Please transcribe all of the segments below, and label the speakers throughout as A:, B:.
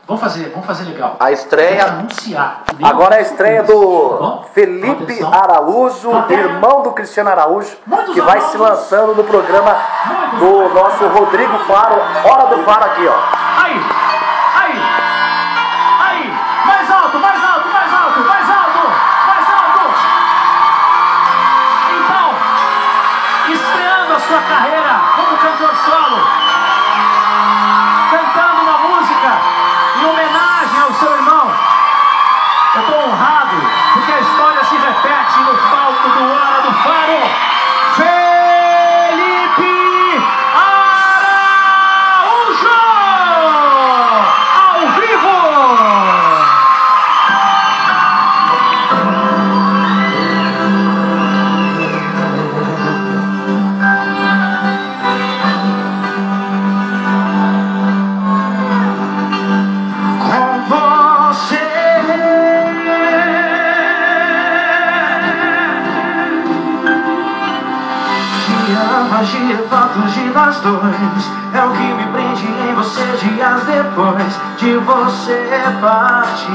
A: Vamos fazer legal.
B: A estreia.
A: Anunciar.
B: Agora é a estreia do Felipe Araújo, irmão do Cristiano Araújo, que vai se lançando no programa do nosso Rodrigo Faro, Hora do Faro aqui, ó.
A: Aí! Mais alto! Então, estreando a sua carreira como cantor solo, cantando uma música em homenagem ao seu irmão. Eu estou honrado, porque a história se repete no palco do Hora do Faro. Felipe Araújo! Ao vivo!
C: Magia, fotos de nós dois é o que me prende em você dias depois de você partir,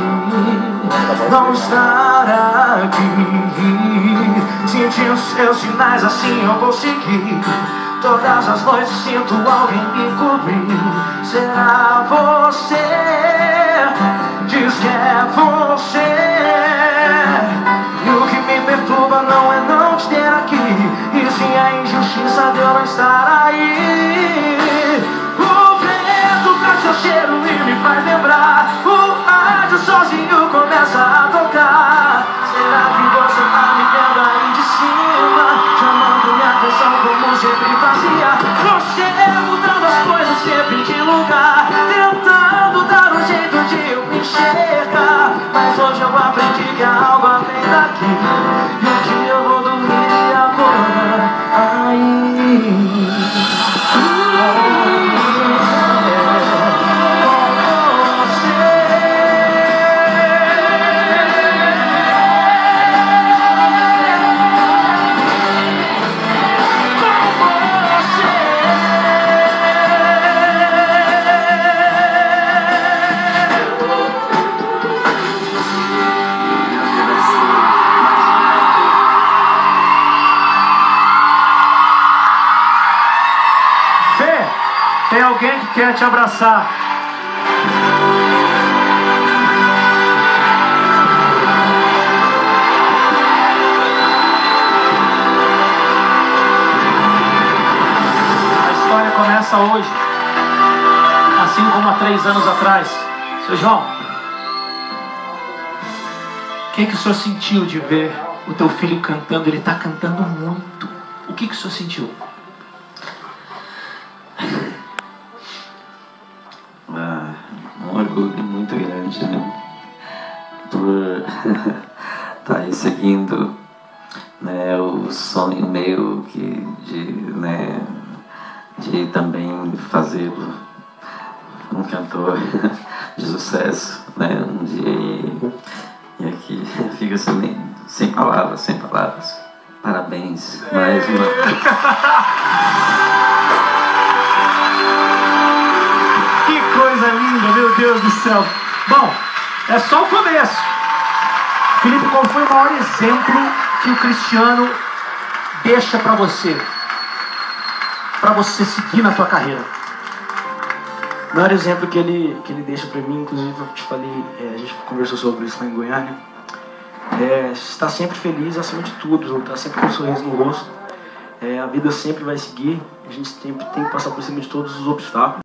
C: não estar aqui. Senti os seus sinais, assim eu consegui. Todas as noites sinto alguém me cobrir. Será você? Diz que é você. E o que me perturba não é não te ter aqui, e sim a injustiça de eu não estar aí. O vento traz seu cheiro e me faz lembrar. O rádio sozinho começa a tocar. Será que você tá me vendo aí de cima, chamando minha atenção como sempre fazia? Você mudando as coisas sempre de lugar, tentando dar um jeito de eu me enxergar. Mas hoje eu aprendi que a alma vem daqui, e um dia eu vou dormir agora aí.
A: Tem alguém que quer te abraçar. A história começa hoje, assim como há 3 anos atrás. Seu João, o que o senhor sentiu de ver o teu filho cantando? Ele está cantando muito. O que o senhor sentiu?
D: Um orgulho muito grande, né? Por estar aí seguindo, né, o sonho meu de também fazer um cantor de sucesso, né, um dia. E aqui fica sem palavras. Parabéns mais uma vez.
A: Coisa linda, meu Deus do céu. Bom, é só o começo. Felipe, qual foi o maior exemplo que o Cristiano deixa pra você seguir na tua carreira?
C: O maior exemplo que ele deixa pra mim, inclusive eu te falei, a gente conversou sobre isso lá em Goiânia, é estar sempre feliz acima de tudo, estar sempre com um sorriso no rosto. A vida sempre vai seguir, a gente sempre tem que passar por cima de todos os obstáculos.